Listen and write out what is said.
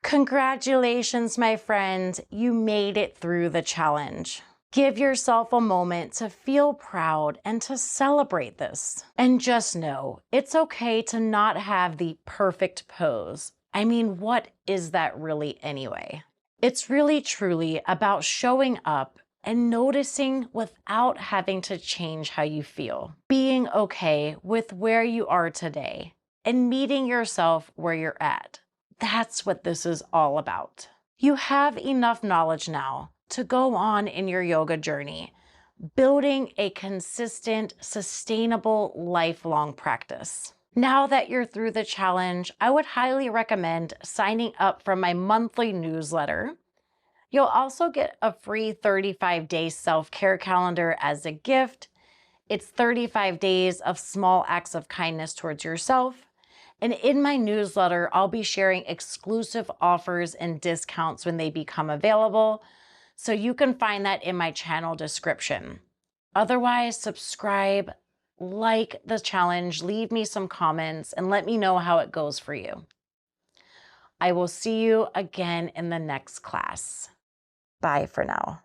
Congratulations, my friend. You made it through the challenge. Give yourself a moment to feel proud and to celebrate this. And just know, it's okay to not have the perfect pose. I mean, what is that really anyway? It's really truly about showing up and noticing without having to change how you feel. Being okay with where you are today and meeting yourself where you're at. That's what this is all about. You have enough knowledge now to go on in your yoga journey, building a consistent, sustainable, lifelong practice. Now that you're through the challenge, I would highly recommend signing up for my monthly newsletter. You'll also get a free 35-day self-care calendar as a gift. It's 35 days of small acts of kindness towards yourself. And in my newsletter, I'll be sharing exclusive offers and discounts when they become available. So you can find that in my channel description. Otherwise, subscribe, like the challenge, leave me some comments, and let me know how it goes for you. I will see you again in the next class. Bye for now.